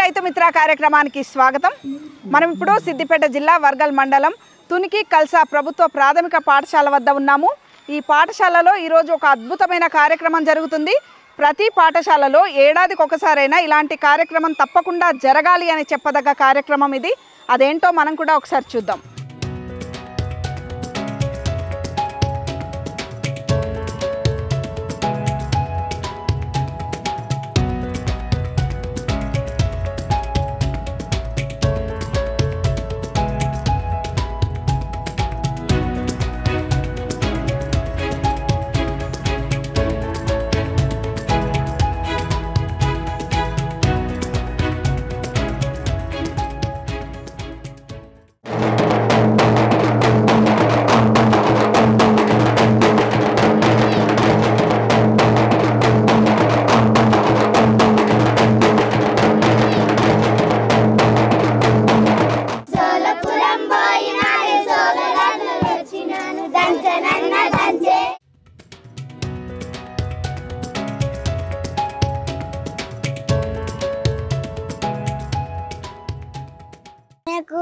రైతు మిత్ర కార్యక్రమానికి స్వాగతం. మనం ఇప్పుడు సిద్దిపేట జిల్లా వర్గల్ మండలం తునికి కల్సా ప్రభుత్వ ప్రాథమిక పాఠశాల వద్ద ఉన్నాము. ఈ పాఠశాలలో ఈరోజు ఒక అద్భుతమైన కార్యక్రమం జరుగుతుంది. ప్రతి పాఠశాలలో ఏడాదికి ఒకసారైనా ఇలాంటి కార్యక్రమం తప్పకుండా జరగాలి అని చెప్పదగ్గ కార్యక్రమం ఇది. అదేంటో మనం కూడా ఒకసారి చూద్దాం. నాకు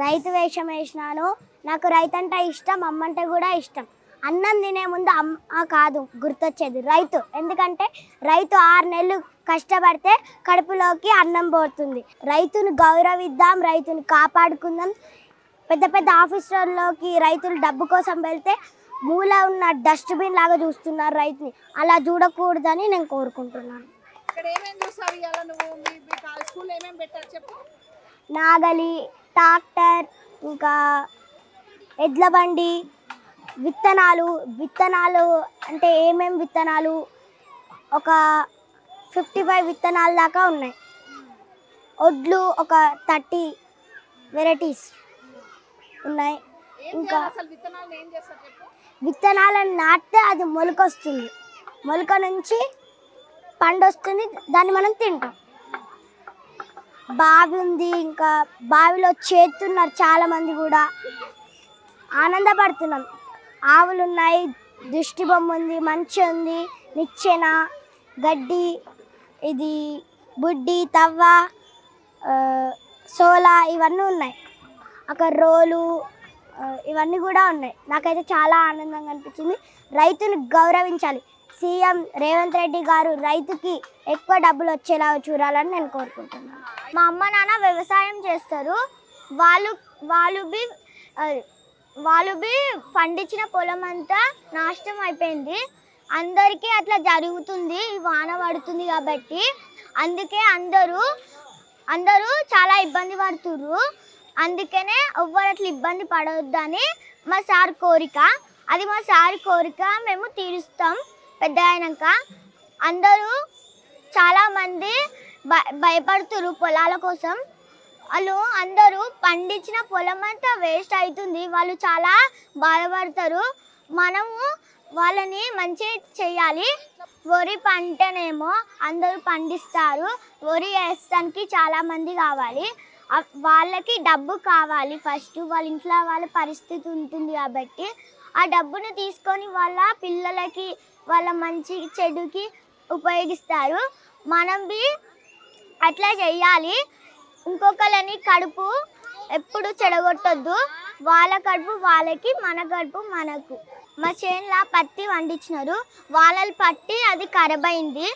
రైతు వేషం వేసినాను. నాకు రైతు అంటే ఇష్టం, అమ్మ అంటే కూడా ఇష్టం. అన్నం తినే ముందు అమ్మ కాదు గుర్తొచ్చేది రైతు. ఎందుకంటే రైతు 6 నెలలు కష్టపడితే కడుపులోకి అన్నం పోతుంది. రైతును గౌరవిద్దాం, రైతుని కాపాడుకుందాం. పెద్ద పెద్ద ఆఫీసర్లోకి రైతులు డబ్బు కోసం వెళ్తే మూల ఉన్న డస్ట్బిన్ లాగా చూస్తున్నారు రైతుని. అలా చూడకూడదని నేను కోరుకుంటున్నాను. నాగలి, ట్రాక్టర్, ఇంకా ఎడ్ల బండి, విత్తనాలు అంటే ఏమేమి విత్తనాలు, ఒక 55 విత్తనాల దాకా ఉన్నాయి. ఒడ్లు ఒక 30 వెరైటీస్ ఉన్నాయి. ఇంకా విత్తనాలను నాటితే అది మొలకొస్తుంది. మొలక నుంచి పండు వస్తుంది, దాన్ని మనం తింటాం. బావి ఉంది, ఇంకా బావిలో చేస్తున్నారు చాలామంది, కూడా ఆనందపడుతున్నాం. ఆవులు ఉన్నాయి, దిష్టి బొమ్మ ఉంది, మంచి ఉంది, నిచ్చెన, గడ్డి, ఇది బుడ్డి, తవ్వ, సోలా ఇవన్నీ ఉన్నాయి. అక్కడ రోలు ఇవన్నీ కూడా ఉన్నాయి. నాకైతే చాలా ఆనందంగా అనిపించింది. రైతుని గౌరవించాలి. సీఎం రేవంత్ రెడ్డి గారు రైతుకి ఎక్కువ డబ్బులు వచ్చేలా చూడాలని నేను కోరుకుంటున్నాను. మా అమ్మ నాన్న వ్యవసాయం చేస్తారు. వాళ్ళు పండించిన పొలం అంతా నాశనం అయిపోయింది. అందరికీ అట్లా జరుగుతుంది, వాన పడుతుంది కాబట్టి. అందుకే అందరూ చాలా ఇబ్బంది పడుతుర్రు. అందుకనే ఎవ్వరు అట్లా ఇబ్బంది పడవద్దని మా సార్ కోరిక. అది మా సార్ కోరిక మేము తీరుస్తాం పెద్ద అయినాక. చాలామంది భయపడుతున్నారు పొలాల కోసం. అందరూ పండించిన పొలం అంతా వేస్ట్ అవుతుంది, వాళ్ళు చాలా బాధపడతారు. మనము వాళ్ళని మంచిగా చేయాలి. వరి పంటనేమో అందరూ పండిస్తారు. వరి వేయడానికి చాలామంది కావాలి, వాళ్ళకి డబ్బు కావాలి. ఫస్ట్ వాళ్ళ ఇంట్లో వాళ్ళ పరిస్థితి ఉంటుంది కాబట్టి ఆ డబ్బును తీసుకొని వాళ్ళ పిల్లలకి, వాళ్ళ మంచి చెడుకి ఉపయోగిస్తారు. మనం అట్లా చెయ్యాలి. ఇంకొకళ్ళని కడుపు ఎప్పుడు చెడగొట్టొద్దు. వాళ్ళ కడుపు వాళ్ళకి, మన కడుపు మనకు. మా చేనులో పత్తి పండించినారు, వాళ్ళ పత్తి అది ఖరాబ్ అయింది.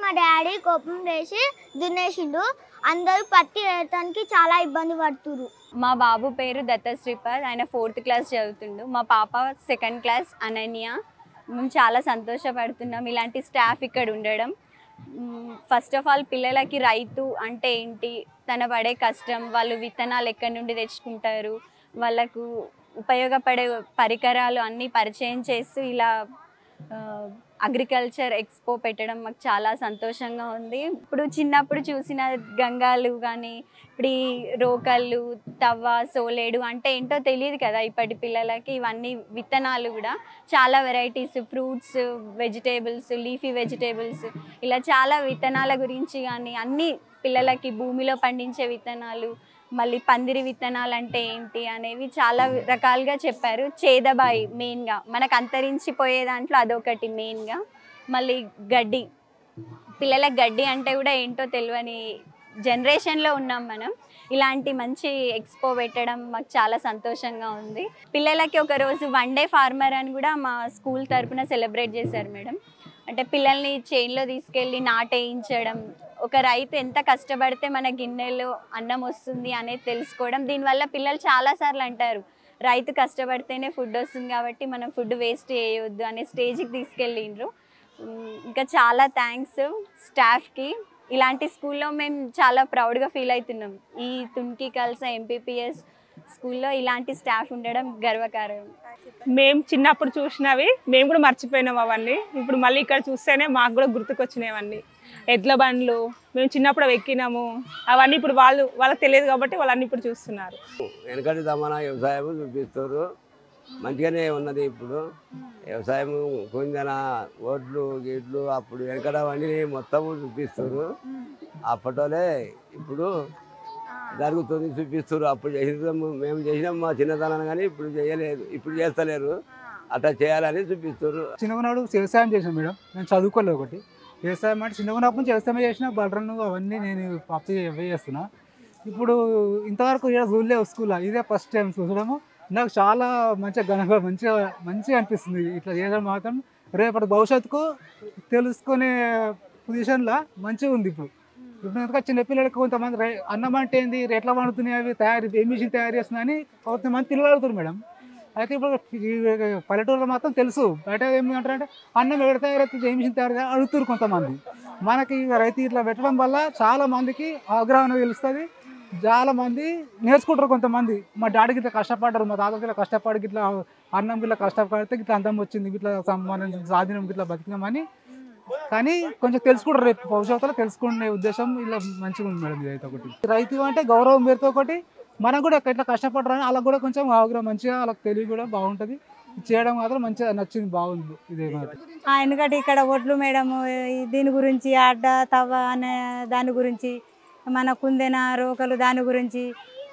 మా డాడీ కోపం వేసి దున్నేసిండు. అందరూ పత్తి వేయడానికి చాలా ఇబ్బంది పడుతున్నారు. మా బాబు పేరు దత్త శ్రీపాద్, ఆయన 4th క్లాస్ చదువుతుండు. మా పాప 2nd క్లాస్ అనన్య. మేము చాలా సంతోషపడుతున్నాం ఇలాంటి స్టాఫ్ ఇక్కడ ఉండడం. ఫస్ట్ ఆఫ్ ఆల్ పిల్లలకి రైతు అంటే ఏంటి, తన పడే కష్టం, వాళ్ళు విత్తనాలు ఎక్కడి నుండి తెచ్చుకుంటారు, వాళ్ళకు ఉపయోగపడే పరికరాలు అన్నీ పరిచయం చేస్తూ ఇలా అగ్రికల్చర్ ఎక్స్పో పెట్టడం మాకు చాలా సంతోషంగా ఉంది. ఇప్పుడు చిన్నప్పుడు చూసిన గంగాలు కానీ, ఇప్పుడు ఈ రోకళ్ళు, తవ్వ, సోలేడు అంటే ఏంటో తెలియదు కదా ఇప్పటి పిల్లలకి. ఇవన్నీ విత్తనాలు కూడా చాలా varieties, fruits, vegetables, leafy vegetables, ఇలా చాలా విత్తనాల గురించి కానీ అన్నీ పిల్లలకి భూమిలో పండించే విత్తనాలు, మళ్ళీ పందిరి విత్తనాలు అంటే ఏంటి అనేవి చాలా రకాలుగా చెప్పారు. చేదబాయి మెయిన్గా మనకు అంతరించిపోయే దాంట్లో అదొకటి మెయిన్గా. మళ్ళీ గడ్డి, పిల్లలకు గడ్డి అంటే కూడా ఏంటో తెలియని జనరేషన్లో ఉన్నాం మనం. ఇలాంటి మంచి ఎక్స్పో పెట్టడం మాకు చాలా సంతోషంగా ఉంది. పిల్లలకి ఒకరోజు 1 డే ఫార్మర్ అని కూడా మా స్కూల్ తరపున సెలబ్రేట్ చేశారు మేడం. అంటే పిల్లల్ని చేన్లో తీసుకెళ్ళి నాటేయించడం, ఒక రైతు ఎంత కష్టపడితే మన గిన్నెలో అన్నం వస్తుంది అనేది తెలుసుకోవడం. దీనివల్ల పిల్లలు చాలాసార్లు అంటారు రైతు కష్టపడితేనే ఫుడ్ వస్తుంది కాబట్టి మనం ఫుడ్ వేస్ట్ చేయవద్దు అనే స్టేజ్కి తీసుకెళ్ళిండ్రు. ఇంకా చాలా థ్యాంక్స్ స్టాఫ్కి. ఇలాంటి స్కూల్లో మేము చాలా ప్రౌడ్గా ఫీల్ అవుతున్నాం. ఈ తునికి కల్సా ఎంపీపీఎస్ స్కూల్లో ఇలాంటి స్టాఫ్ ఉండడం గర్వకారణం. మేము చిన్నప్పుడు చూసినవి మేము కూడా మర్చిపోయినాం అవన్నీ. ఇప్పుడు మళ్ళీ ఇక్కడ చూస్తేనే మాకు కూడా గుర్తుకొచ్చినాయి అవన్నీ. ఎడ్ల బండ్లు మేము చిన్నప్పుడు అవి ఎక్కినాము, అవన్నీ ఇప్పుడు వాళ్ళకి తెలియదు కాబట్టి వాళ్ళన్నీ ఇప్పుడు చూస్తున్నారు. వెనకటి జమానా వ్యవసాయం చూపిస్తారు, మంచిగానే ఉన్నది. ఇప్పుడు వ్యవసాయం కొంచెం ఓట్లు గిడ్లు అప్పుడు వెనకడవన్నీ మొత్తం చూపిస్తారు. అప్పటోలే ఇప్పుడు జరుగుతుంది చూపిస్తారు. అప్పుడు చేసినాము, మేము చేసినాం మా చిన్నతనాన్ని, కానీ ఇప్పుడు చేయలేదు, ఇప్పుడు చేస్తలేరు. అట్లా చేయాలని చూపిస్తారు. చిన్నగున్నాడు వ్యవసాయం చేసాను మేడం, నేను చదువుకోలేదు. ఒకటి వ్యవసాయం అంటే చిన్నగున్నప్పటి నుంచి వ్యవసాయం చేసిన బలరన్ను అవన్నీ నేను పప్పు అవే చేస్తున్నా. ఇప్పుడు ఇంతవరకు ఇక్కడ చూడలేవు స్కూల్లో, ఇదే ఫస్ట్ టైం చూడడము. నాకు చాలా మంచిగా మంచిగా అనిపిస్తుంది. ఇట్లా చేయడం మాత్రం రేపటి భవిష్యత్తుకు తెలుసుకునే పొజిషన్లో మంచిగా ఉంది. ఇప్పుడు ఎందుకంటే చిన్నపిల్లలకి కొంతమంది అన్నం అంటే ఏంది, ఎట్లా వండుతున్నాయి, అవి ఏ మిషన్ తయారు చేస్తుందని కొంతమంది తెలియగలుగుతారు మేడం. అయితే ఇప్పుడు పల్లెటూరులో మాత్రం తెలుసు. బయట ఏమంటారంటే అన్నం ఎక్కడ తయారవుతుంది, ఏ మిషన్ తయారు అడుగుతారు కొంతమంది. మనకి రైతు ఇట్లా పెట్టడం వల్ల చాలా మందికి అవగాహన తెలుస్తుంది, చాలా మంది నేర్చుకుంటారు. కొంతమంది మా డాడీకి ఇట్లా కష్టపడ్డారు, మా తాతకి ఇట్లా కష్టపడి ఇట్లా అన్నం ఇట్లా కష్టపడితే ఇట్లా అందం వచ్చింది, ఇట్లా మనం సాధినం ఇట్లా బతికినామని. కానీ కొంచెం తెలుసుకుంటారు, రేపు భవిష్యత్తులో తెలుసుకునే ఉద్దేశం ఇలా మంచిగా ఉంది మేడం. ఇదైతే ఒకటి రైతు అంటే గౌరవం పేరుతో, ఒకటి మనం కూడా ఎట్లా కష్టపడరని అలా కూడా కొంచెం అవగాహన మంచిగా వాళ్ళకి తెలివి కూడా బాగుంటుంది. చేయడం మాత్రం మంచిగా నచ్చింది, బాగుంది. ఇదే ఎందుకంటే ఇక్కడ ఒడ్లు మేడం దీని గురించి, అడ్డ తవ్వ అనే దాని గురించి, మన కుందెన రోకలు దాని గురించి,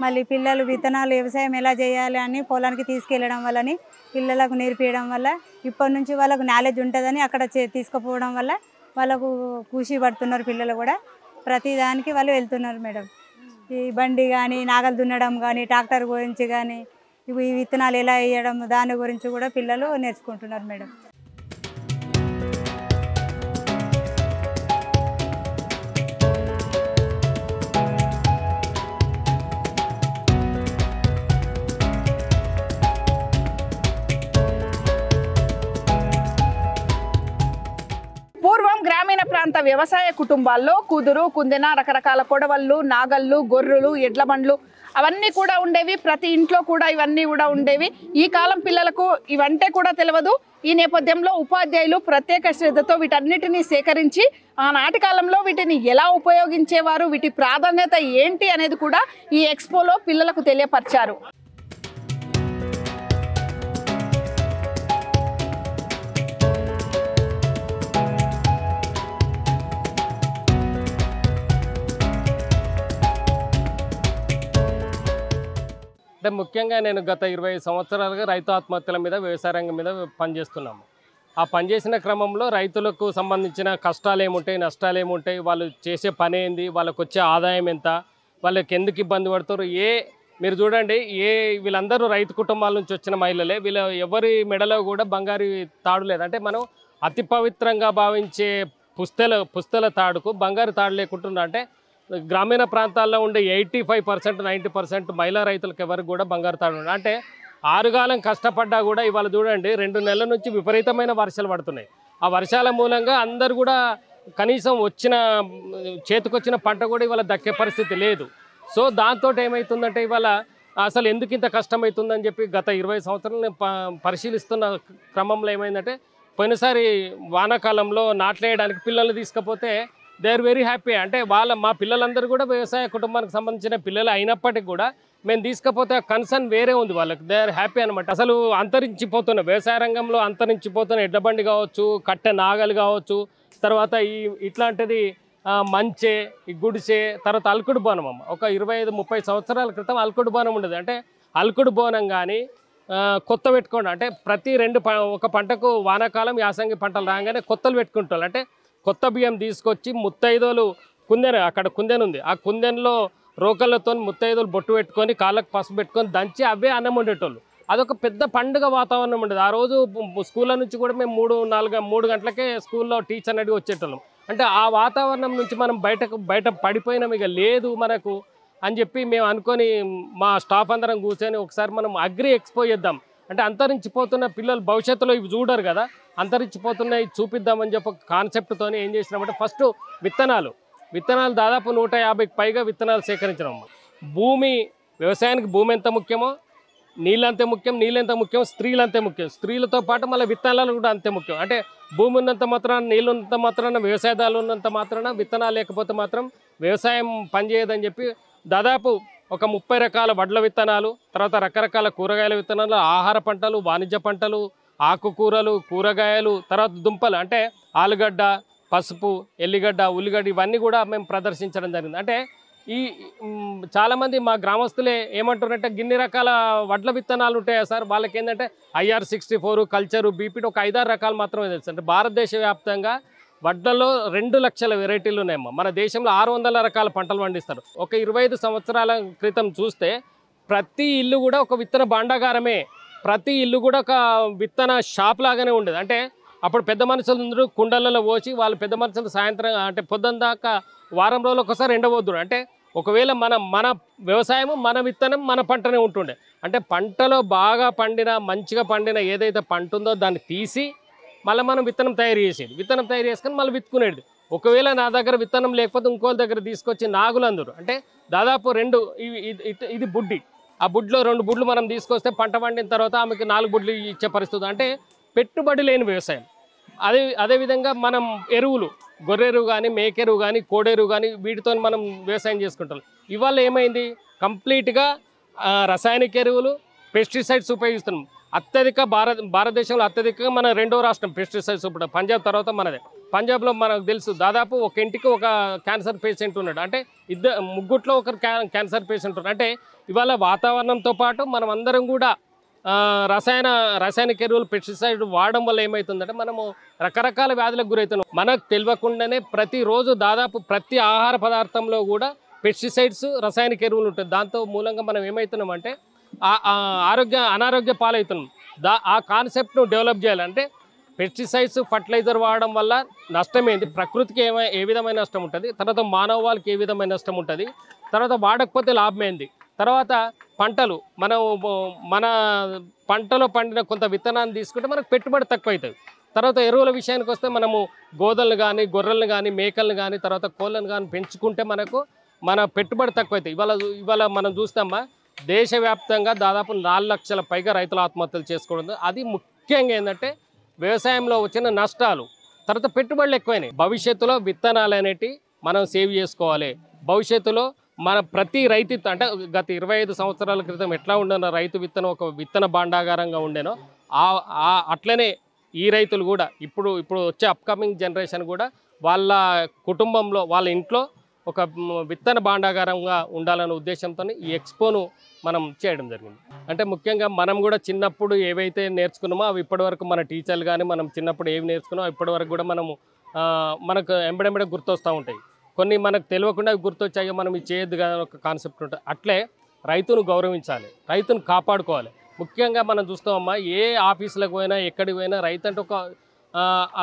మళ్ళీ పిల్లలు విత్తనాలు వ్యవసాయం ఎలా చేయాలి అని పొలానికి తీసుకెళ్ళడం వల్లని పిల్లలకు నేర్పించడం వల్ల ఇప్పటి నుంచి వాళ్ళకు నాలెడ్జ్ ఉంటుందని అక్కడ తీసుకుపోవడం వల్ల వాళ్ళకు ఖుషి పడుతున్నారు. పిల్లలు కూడా ప్రతిదానికి వాళ్ళు వెళ్తున్నారు మేడం. ఈ బండి కానీ, నాగలు దున్నడం కానీ, ట్రాక్టర్ గురించి కానీ, ఈ విత్తనాలు ఎలా వేయడం దాని గురించి కూడా పిల్లలు నేర్చుకుంటున్నారు మేడం. పూర్వం గ్రామీణ ప్రాంత వ్యవసాయ కుటుంబాల్లో కుదురు, కుందెన, రకరకాల కొడవళ్ళు, నాగళ్ళు, గొర్రెలు, ఎడ్ల బండ్లు అవన్నీ కూడా ఉండేవి. ప్రతి ఇంట్లో కూడా ఇవన్నీ కూడా ఉండేవి. ఈ కాలం పిల్లలకు ఇవంటే కూడా తెలియదు. ఈ నేపథ్యంలో ఉపాధ్యాయులు ప్రత్యేక శ్రద్ధతో వీటన్నిటిని సేకరించి ఆనాటి కాలంలో వీటిని ఎలా ఉపయోగించేవారు, వీటి ప్రాధాన్యత ఏంటి అనేది కూడా ఈ ఎక్స్పోలో పిల్లలకు తెలియపరిచారు. అంటే ముఖ్యంగా నేను గత 20 సంవత్సరాలుగా రైతు ఆత్మహత్యల మీద, వ్యవసాయ రంగం మీద పనిచేస్తున్నాము. ఆ పనిచేసిన క్రమంలో రైతులకు సంబంధించిన కష్టాలు ఏముంటాయి, నష్టాలు ఏముంటాయి, వాళ్ళు చేసే పని ఏంది, వాళ్ళకు వచ్చే ఆదాయం ఎంత, వాళ్ళకి ఎందుకు ఇబ్బంది పడతారు, మీరు చూడండి వీళ్ళందరూ రైతు కుటుంబాల నుంచి వచ్చిన మహిళలే. వీళ్ళ ఎవరి మెడలో కూడా బంగారు తాడు లేదు. అంటే మనం అతి పవిత్రంగా భావించే పుస్తల తాడుకు బంగారు తాడు లేకుంటున్నా అంటే గ్రామీణ ప్రాంతాల్లో ఉండే 85% 90% మహిళా రైతులకు ఎవరికి కూడా బంగారు తాడు ఉంది. అంటే ఆరుగాలం కష్టపడ్డా కూడా ఇవాళ చూడండి 2 నెలల నుంచి విపరీతమైన వర్షాలు పడుతున్నాయి. ఆ వర్షాల మూలంగా అందరు కూడా కనీసం చేతికొచ్చిన పంట కూడా ఇవాళ దక్కే పరిస్థితి లేదు. సో దాంతో ఏమవుతుందంటే ఇవాళ అసలు ఎందుకు ఇంత కష్టమవుతుందని చెప్పి గత 20 సంవత్సరాలు పరిశీలిస్తున్న క్రమంలో ఏమైందంటే పోయినసారి వానాకాలంలో నాట్లేయడానికి పిల్లల్ని తీసుకపోతే దే ఆర్ వెరీ హ్యాపీ. అంటే మా పిల్లలందరూ కూడా వ్యవసాయ కుటుంబానికి సంబంధించిన పిల్లలు అయినప్పటికీ కూడా మేము తీసుకపోతే ఆ కన్సర్న్ వేరే ఉంది వాళ్ళకి. దే ఆర్ హ్యాపీ అనమాట. అసలు అంతరించిపోతున్న వ్యవసాయ రంగంలో అంతరించిపోతున్న ఎడ్లబండి కావచ్చు, కట్టె నాగలు కావచ్చు, తర్వాత ఇట్లాంటిది మంచే, ఈ గుడిసే, తర్వాత అల్కుడు బోనం. ఒక 25-30 సంవత్సరాల క్రితం అల్కుడు బోనం ఉండేది. అంటే అల్కుడు బోనం కానీ కొత్త పెట్టుకోండి, అంటే ప్రతి ఒక పంటకు వానాకాలం యాసంగి పంటలు రాగానే కొత్తలు పెట్టుకుంటారు. అంటే కొత్త బియ్యం తీసుకొచ్చి ముత్తైదోలు కుందెన, అక్కడ కుందెన ఉంది. ఆ కుందెనలో రోకళ్ళతో ముత్తైదులు బొట్టు పెట్టుకొని కాళ్ళకు పసుపు పెట్టుకొని దంచి అవే అన్నం వండేటోళ్ళు. అదొక పెద్ద పండుగ వాతావరణం ఉండేది. ఆ రోజు స్కూళ్ళ నుంచి కూడా మేము 3 గంటలకే స్కూల్లో టీచర్ అడిగి వచ్చేటోళ్ళం. అంటే ఆ వాతావరణం నుంచి మనం బయట పడిపోయినాం, ఇక లేదు మనకు అని చెప్పి మేము అనుకొని మా స్టాఫ్ అందరం కూర్చొని ఒకసారి మనం అగ్రి ఎక్స్పో చేద్దాం. అంటే అంతరించిపోతున్న పిల్లలు భవిష్యత్తులో ఇవి చూడరు కదా, అంతరించిపోతున్నాయి చూపిద్దామని చెప్పి కాన్సెప్ట్తో ఏం చేసినామంటే ఫస్ట్ విత్తనాలు దాదాపు 150కి పైగా విత్తనాలు సేకరించినాం. వ్యవసాయానికి భూమి ఎంత ముఖ్యమో నీళ్ళు అంతే ముఖ్యం, నీళ్ళు ఎంత ముఖ్యం స్త్రీలు అంతే ముఖ్యం, స్త్రీలతో పాటు మళ్ళీ విత్తనాలు కూడా అంతే ముఖ్యం. అంటే భూమి ఉన్నంత మాత్రాన, నీళ్ళు ఉన్నంత మాత్రాన, వ్యవసాయదారులు ఉన్నంత మాత్రాన, విత్తనాలు లేకపోతే మాత్రం వ్యవసాయం పనిచేయదని చెప్పి దాదాపు ఒక 30 రకాల వడ్ల విత్తనాలు, తర్వాత రకరకాల కూరగాయల విత్తనాలు, ఆహార పంటలు, వాణిజ్య పంటలు, ఆకుకూరలు, కూరగాయలు, తర్వాత దుంపలు అంటే ఆలుగడ్డ, పసుపు, ఎల్లిగడ్డ, ఉల్లిగడ్డ ఇవన్నీ కూడా మేము ప్రదర్శించడం జరిగింది. అంటే ఈ చాలామంది మా గ్రామస్తులే ఏమంటారంటే గిన్ని రకాల వడ్ల విత్తనాలు ఉంటాయా సార్, వాళ్ళకి ఏంటంటే IR64, కల్చరు, బీపీటీ ఒక 5-6 రకాలు మాత్రమే తెలుసు. అంటే భారతదేశ వ్యాప్తంగా వడ్లలో 2 లక్షల వెరైటీలు ఉన్నాయమ్మా. మన దేశంలో 600 రకాల పంటలు పండిస్తారు. ఒక 25 సంవత్సరాల క్రితం చూస్తే ప్రతి ఇల్లు కూడా ఒక విత్తన భాండాగారమే, ప్రతి ఇల్లు కూడా ఒక విత్తన షాప్ లాగానే ఉండేది. అంటే అప్పుడు పెద్ద మనుషులు కుండలలో పోసి వాళ్ళు పెద్ద మనుషులు సాయంత్రం అంటే పొద్దున్న దాకా వారం రోజులు ఒకసారి ఎండవద్దు. అంటే ఒకవేళ మన వ్యవసాయము మన విత్తనం మన పంటనే ఉంటుండే. అంటే పంటలో బాగా పండిన మంచిగా పండిన ఏదైతే పంట ఉందో దాన్ని తీసి మళ్ళీ మనం విత్తనం తయారు చేసేది, విత్తనం తయారు చేసుకొని మళ్ళీ విత్తుకునేది. ఒకవేళ నా దగ్గర విత్తనం లేకపోతే ఇంకోళ్ళ దగ్గర తీసుకొచ్చి నాగులందరూ అంటే దాదాపు 2 ఇది బుడ్డి, ఆ బుడ్లో 2 బుడ్లు మనం తీసుకొస్తే పంట పండిన తర్వాత ఆమెకి 4 బుడ్లు ఇచ్చే పరిస్థితి. అంటే పెట్టుబడి లేని వ్యవసాయం. అదేవిధంగా మనం ఎరువులు, గొర్రెరువు కానీ, మేకెరువు కానీ, కోడెరువు కానీ వీటితో మనం వ్యవసాయం చేసుకుంటాం. ఇవాళ ఏమైంది, కంప్లీట్గా రసాయనిక ఎరువులు, పెస్టిసైడ్స్ ఉపయోగిస్తున్నాం. అత్యధిక భారతదేశంలో అత్యధికంగా మన 2వ రాష్ట్రం పెస్టిసైడ్స్ ఇప్పుడు పంజాబ్ తర్వాత మనదే. పంజాబ్లో మనకు తెలుసు దాదాపు ఒక ఇంటికి ఒక క్యాన్సర్ పేషెంట్ ఉన్నాడు. అంటే ముగ్గుట్లో ఒకరు క్యాన్సర్ పేషెంట్ ఉన్నాడు. అంటే ఇవాళ వాతావరణంతో పాటు మనం అందరం కూడా రసాయనిక ఎరువులు, పెస్టిసైడ్ వాడడం వల్ల ఏమవుతుందంటే మనము రకరకాల వ్యాధులకు గురవుతున్నాం. మనకు తెలియకుండానే ప్రతిరోజు దాదాపు ప్రతి ఆహార పదార్థంలో కూడా పెస్టిసైడ్స్, రసాయనిక ఎరువులు ఉంటాయి. దాంతో మూలంగా మనం ఏమవుతున్నాం అంటే అనారోగ్య పాలవుతున్నాం. ఆ కాన్సెప్ట్ను డెవలప్ చేయాలంటే పెస్టిసైడ్స్, ఫర్టిలైజర్ వాడడం వల్ల నష్టమేంది, ప్రకృతికి ఏ విధమైన నష్టం ఉంటుంది, తర్వాత మానవాళికి ఏ విధమైన నష్టం ఉంటుంది, తర్వాత వాడకపోతే లాభమేంది, తర్వాత పంటలు మన పంటలో పండిన కొంత విత్తనాన్ని తీసుకుంటే మనకు పెట్టుబడి తక్కువ అవుతుంది. తర్వాత ఎరువుల విషయానికి వస్తే మనము గోదలను కానీ, గొర్రెలను కానీ, మేకలను కానీ, తర్వాత కోళ్ళను కానీ పెంచుకుంటే మన పెట్టుబడి తక్కువ అవుతాయి. ఇవాళ మనం చూస్తామా దేశవ్యాప్తంగా దాదాపు 4 లక్షల పైగా రైతుల ఆత్మహత్యలు చేసుకోవడం. అది ముఖ్యంగా ఏంటంటే వ్యవసాయంలో వచ్చిన నష్టాలు, తర్వాత పెట్టుబడులు ఎక్కువైనాయి. భవిష్యత్తులో విత్తనాలు అనేటివి మనం సేవ్ చేసుకోవాలి. భవిష్యత్తులో మన ప్రతి రైతు అంటే గత 25 సంవత్సరాల క్రితం ఎట్లా ఉండేనో రైతు విత్తనం ఒక విత్తన భాండాగారంగా ఉండేనో అట్లనే ఈ రైతులు కూడా ఇప్పుడు వచ్చే అప్కమింగ్ జనరేషన్ కూడా వాళ్ళ కుటుంబంలో, వాళ్ళ ఇంట్లో ఒక విత్తన భాండాగారంగా ఉండాలనే ఉద్దేశంతో ఈ ఎక్స్పోను మనం చేయడం జరిగింది. అంటే ముఖ్యంగా మనం కూడా చిన్నప్పుడు ఏవైతే నేర్చుకున్నామో అవి ఇప్పటివరకు మన టీచర్లు కానీ మనం చిన్నప్పుడు ఏవి నేర్చుకున్నామో ఇప్పటివరకు కూడా మనకు ఎంబడెంబడే గుర్తొస్తూ ఉంటాయి. కొన్ని మనకు తెలియకుండా గుర్తొచ్చాయో మనం ఇది చేయొద్దు కదా ఒక కాన్సెప్ట్ ఉంటుంది. అట్లే రైతును గౌరవించాలి, రైతును కాపాడుకోవాలి. ముఖ్యంగా మనం చూస్తామమ్మా ఏ ఆఫీసులకు పోయినా ఎక్కడికి పోయినా రైతు అంటే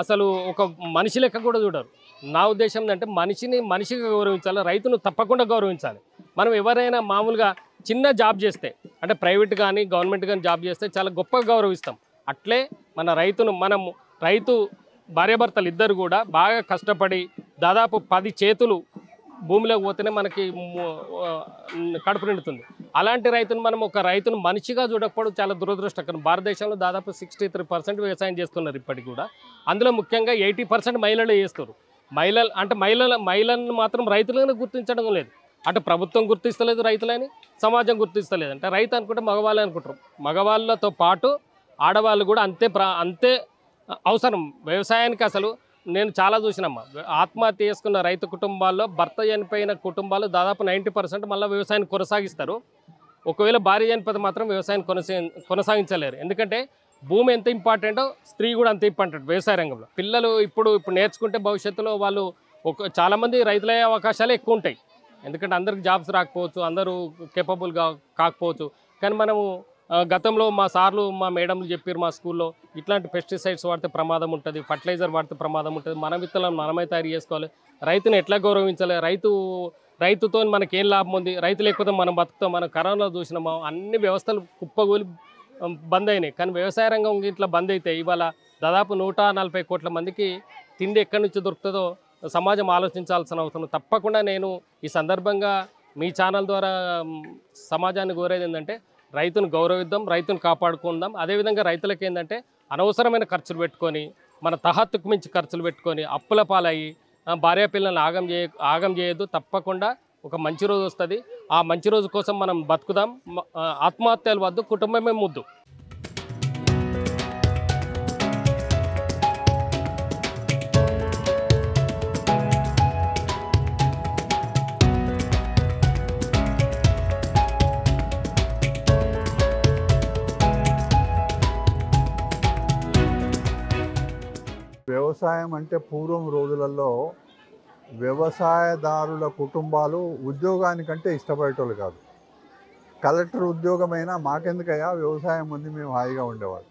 అసలు ఒక మనిషి లెక్క కూడా చూడరు. నా ఉద్దేశం ఏంటంటే మనిషిగా గౌరవించాలి, రైతును తప్పకుండా గౌరవించాలి. మనం ఎవరైనా మామూలుగా చిన్న జాబ్ చేస్తే అంటే ప్రైవేట్ కానీ గవర్నమెంట్ కానీ జాబ్ చేస్తే చాలా గొప్పగా గౌరవిస్తాం. అట్లే రైతు భార్యాభర్తలు ఇద్దరు కూడా బాగా కష్టపడి దాదాపు 10 చేతులు భూమిలోకి పోతేనే మనకి కడుపు నిండుతుంది. అలాంటి రైతును మనం ఒక రైతును మనిషిగా చూడకపోవడం చాలా దురదృష్టకరం. భారతదేశంలో దాదాపు 63% వ్యవసాయం చేస్తున్నారు ఇప్పటికి కూడా. అందులో ముఖ్యంగా 80% మహిళలే చేస్తారు. మహిళలను మాత్రం రైతులను గుర్తించడం లేదు. అటు ప్రభుత్వం గుర్తిస్తలేదు రైతులని, సమాజం గుర్తిస్తలేదు. అంటే రైతు అనుకుంటే మగవాళ్ళే అనుకుంటారు. మగవాళ్ళతో పాటు ఆడవాళ్ళు కూడా అంతే అవసరం వ్యవసాయానికి. అసలు నేను చాలా చూసినమ్మా ఆత్మహత్య చేసుకున్న రైతు కుటుంబాల్లో భర్త చనిపోయిన కుటుంబాలు దాదాపు 90% మళ్ళీ వ్యవసాయాన్ని కొనసాగిస్తారు. ఒకవేళ భార్య చనిపోతే మాత్రం వ్యవసాయాన్ని కొనసాగించలేరు. ఎందుకంటే భూమి ఎంత ఇంపార్టెంటో స్త్రీ కూడా అంత ఇంపార్టెంట్ వ్యవసాయ రంగంలో. పిల్లలు ఇప్పుడు నేర్చుకుంటే భవిష్యత్తులో వాళ్ళు చాలామంది రైతులయ్యే అవకాశాలు ఎక్కువ ఉంటాయి. ఎందుకంటే అందరికి జాబ్స్ రాకపోవచ్చు, అందరూ కేపబుల్గా కాకపోవచ్చు. కానీ మనము గతంలో మా సార్లు మా మేడంలు చెప్పారు మా స్కూల్లో, ఇట్లాంటి పెస్టిసైడ్స్ వాడితే ప్రమాదం ఉంటుంది, ఫర్టిలైజర్ వాడితే ప్రమాదం ఉంటుంది, మన విత్తనాలను మనమే తయారు చేసుకోవాలి, రైతుని ఎట్లా గౌరవించాలి, రైతుతో మనకేం లాభం ఉంది, రైతు లేకపోతే మనం బతుకుతాం. మనం కరోనాలో చూసినాము, అన్ని వ్యవస్థలు కుప్పగూలి బంద్ అయినాయి. కానీ వ్యవసాయ రంగం ఇట్లా బంద్ అయితే ఇవాళ దాదాపు 140 కోట్ల మందికి తిండి ఎక్కడి నుంచి దొరుకుతుందో సమాజం ఆలోచించాల్సిన అవసరం. తప్పకుండా నేను ఈ సందర్భంగా మీ ఛానల్ ద్వారా సమాజాన్ని కోరేది ఏంటంటే రైతును గౌరవిద్దాం, రైతును కాపాడుకుందాం. అదేవిధంగా రైతులకు ఏంటంటే అనవసరమైన ఖర్చులు పెట్టుకొని, మన తహత్తుకు మించి ఖర్చులు పెట్టుకొని అప్పుల పాలయ్యి భార్య పిల్లల్ని ఆగం చేయొద్దు. తప్పకుండా ఒక మంచి రోజు వస్తుంది. ఆ మంచి రోజు కోసం మనం బతుకుదాం. ఆత్మహత్యలు వద్దు, కుటుంబమే ముద్దు. వ్యవసాయం అంటే పూర్వం రోజులలో వ్యవసాయదారుల కుటుంబాలు ఉద్యోగానికంటే ఇష్టపడేటోళ్ళు కాదు. కలెక్టర్ ఉద్యోగమైనా మాకెందుకయ్యా వ్యవసాయం ఉంది, మేము హాయిగా ఉండేవాళ్ళు.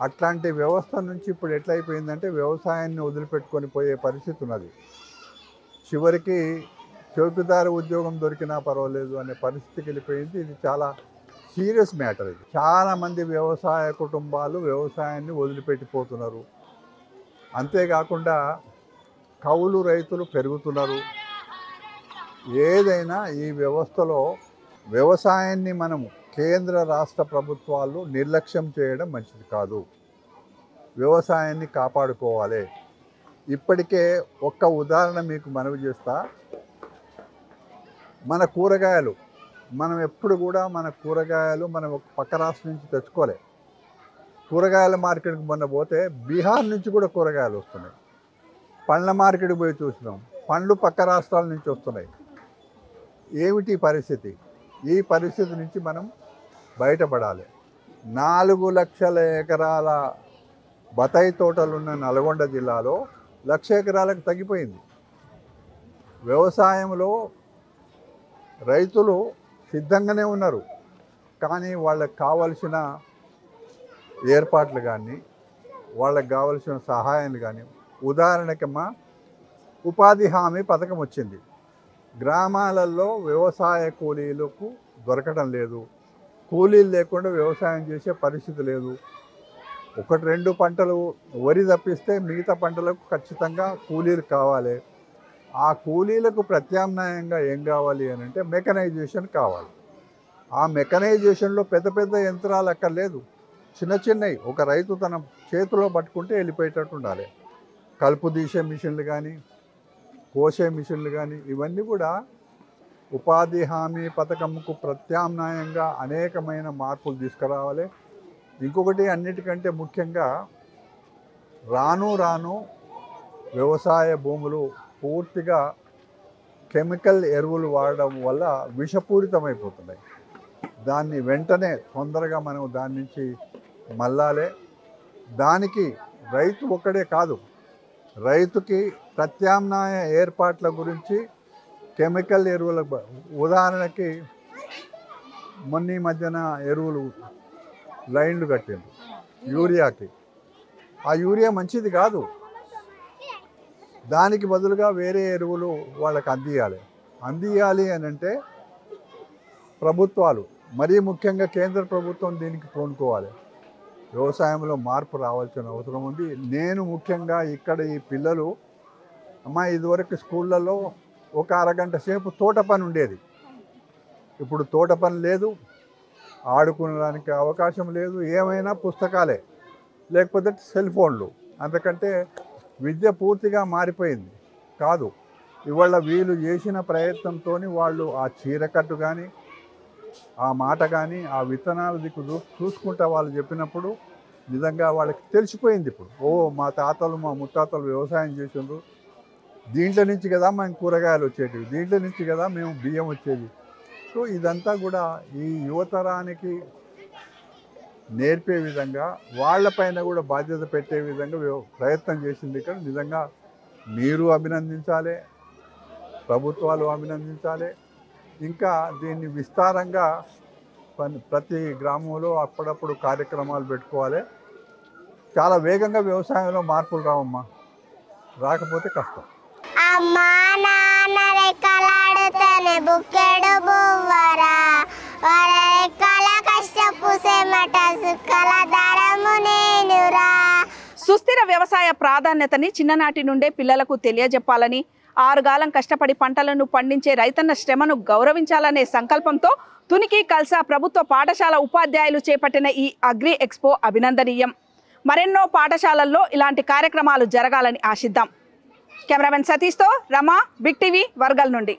అట్లాంటి వ్యవస్థ నుంచి ఇప్పుడు ఎట్లయిపోయిందంటే వ్యవసాయాన్ని వదిలిపెట్టుకొని పోయే పరిస్థితి ఉన్నది. చివరికి చౌకీదారు ఉద్యోగం దొరికినా పర్వాలేదు అనే పరిస్థితికి వెళ్ళిపోయింది. ఇది చాలా సీరియస్ మ్యాటర్. ఇది చాలామంది వ్యవసాయ కుటుంబాలు వ్యవసాయాన్ని వదిలిపెట్టిపోతున్నారు. అంతేకాకుండా కౌలు రైతులు పెరుగుతున్నారు. ఏదైనా ఈ వ్యవస్థలో వ్యవసాయాన్ని మనము కేంద్ర రాష్ట్ర ప్రభుత్వాలు నిర్లక్ష్యం చేయడం మంచిది కాదు. వ్యవసాయాన్ని కాపాడుకోవాలి. ఇప్పటికే ఒక్క ఉదాహరణ మీకు మనవి చేస్తా. మన కూరగాయలు మనం ఎప్పుడు కూడా మనం పక్క రాష్ట్రం నుంచి తెచ్చుకోలే. కూరగాయల మార్కెట్కి మొన్న పోతే బీహార్ నుంచి కూడా కూరగాయలు వస్తున్నాయి. పండ్ల మార్కెట్కి పోయి చూసినాం, పండ్లు పక్క రాష్ట్రాల నుంచి వస్తున్నాయి. ఏమిటి పరిస్థితి? ఈ పరిస్థితి నుంచి మనం బయటపడాలి. 4 లక్షల ఎకరాల బత్తాయి తోటలున్న నల్గొండ జిల్లాలో 1,00,000 ఎకరాలకు తగ్గిపోయింది. వ్యవసాయంలో రైతులు సిద్ధంగానే ఉన్నారు, కానీ వాళ్ళకి కావలసిన ఏర్పాట్లు కానీ వాళ్ళకి కావలసిన సహాయాలు కానీ, ఉదాహరణకమ్మా ఉపాధి హామీ పథకం వచ్చింది. గ్రామాలలో వ్యవసాయ కూలీలకు దొరకడం లేదు. కూలీలు లేకుండా వ్యవసాయం చేసే పరిస్థితి లేదు. 1-2 పంటలు వరి తప్పిస్తే మిగతా పంటలకు ఖచ్చితంగా కూలీలు కావాలి. ఆ కూలీలకు ప్రత్యామ్నాయంగా ఏం కావాలి అని అంటే మెకనైజేషన్ కావాలి. ఆ మెకనైజేషన్లో పెద్ద పెద్ద యంత్రాలు అక్కర్లేదు, చిన్నవి ఒక రైతు తన చేతిలో పట్టుకుంటే వెళ్ళిపోయేటట్టు ఉండాలి. కలుపు తీసే మిషన్లు కానీ, కోసే మిషన్లు కానీ, ఇవన్నీ కూడా ఉపాధి హామీ పథకంకు ప్రత్యామ్నాయంగా అనేకమైన మార్పులు తీసుకురావాలి. ఇంకొకటి అన్నిటికంటే ముఖ్యంగా రాను రాను వ్యవసాయ భూములు పూర్తిగా కెమికల్ ఎరువులు వాడడం వల్ల విషపూరితమైపోతున్నాయి. దాన్ని వెంటనే తొందరగా మనం దాని నుంచి మళ్ళాలే. దానికి రైతు ఒక్కడే కాదు, రైతుకి ప్రత్యామ్నాయ ఏర్పాట్ల గురించి కెమికల్ ఎరువుల ఉదాహరణకి మొన్న మధ్యన ఎరువులు లైన్లు కట్టింది యూరియాకి. ఆ యూరియా మంచిది కాదు, దానికి బదులుగా వేరే ఎరువులు వాళ్ళకి అందియాలి అని అంటే ప్రభుత్వాలు, మరీ ముఖ్యంగా కేంద్ర ప్రభుత్వం దీనికి పూనుకోవాలి. వ్యవసాయంలో మార్పు రావాల్సిన అవసరం ఉంది. నేను ముఖ్యంగా ఇక్కడ ఈ పిల్లలు ఇదివరకు స్కూళ్ళల్లో ఒక అరగంట సేపు తోట పని ఉండేది. ఇప్పుడు తోట పని లేదు, ఆడుకునడానికి అవకాశం లేదు. ఏమైనా పుస్తకాలే, లేకపోతే సెల్ ఫోన్లు. అంతకంటే విద్య పూర్తిగా మారిపోయింది కాదు. ఇవాళ వీళ్ళు చేసిన ప్రయత్నంతో వాళ్ళు ఆ చీరకట్టు కానీ, ఆ మాట కానీ, ఆ విత్తనాల దిక్కు చూసుకుంటా వాళ్ళు చెప్పినప్పుడు నిజంగా వాళ్ళకి తెలిసిపోయింది. ఇప్పుడు మా తాతలు మా ముత్తాతలు వ్యవసాయం చేసిండ్రు, దీంట్లో నుంచి కదా మేము కూరగాయలు వచ్చేటివి, దీంట్లో నుంచి కదా మేము బియ్యం వచ్చేది. సో ఇదంతా కూడా ఈ యువతరానికి నేర్పే విధంగా, వాళ్ళపైన కూడా బాధ్యత పెట్టే విధంగా ప్రయత్నం చేసింది. ఇక్కడ నిజంగా మీరు అభినందించాలి, ప్రభుత్వాలు అభినందించాలి. ఇంకా దీన్ని విస్తారంగా ప్రతి గ్రామంలో అప్పుడప్పుడు కార్యక్రమాలు పెట్టుకోవాలి. చాలా వేగంగా వ్యవసాయంలో మార్పులు రావమ్మా, రాకపోతే కష్టం. అమ్మా నాన్న రెక్కలాడుతూనే బుక్కెడు బువ్వరా, వర రెక్కల కష్టపు సెమట సుక్కల దరము నేనురా. సుస్థిర వ్యవసాయ ప్రాధాన్యతని చిన్ననాటి నుండే పిల్లలకు తెలియజెప్పాలని, ఆరుగాలం కష్టపడి పంటలను పండించే రైతన్న శ్రమను గౌరవించాలనే సంకల్పంతో తునికి కల్సా ప్రభుత్వ పాఠశాల ఉపాధ్యాయులు చేపట్టిన ఈ అగ్రి ఎక్స్పో అభినందనీయం. మరెన్నో పాఠశాలల్లో ఇలాంటి కార్యక్రమాలు జరగాలని ఆశిద్దాం. కెమెరామెన్ సతీష్తో రమా, బిగ్ టీవీ, వర్గల్ నుండి.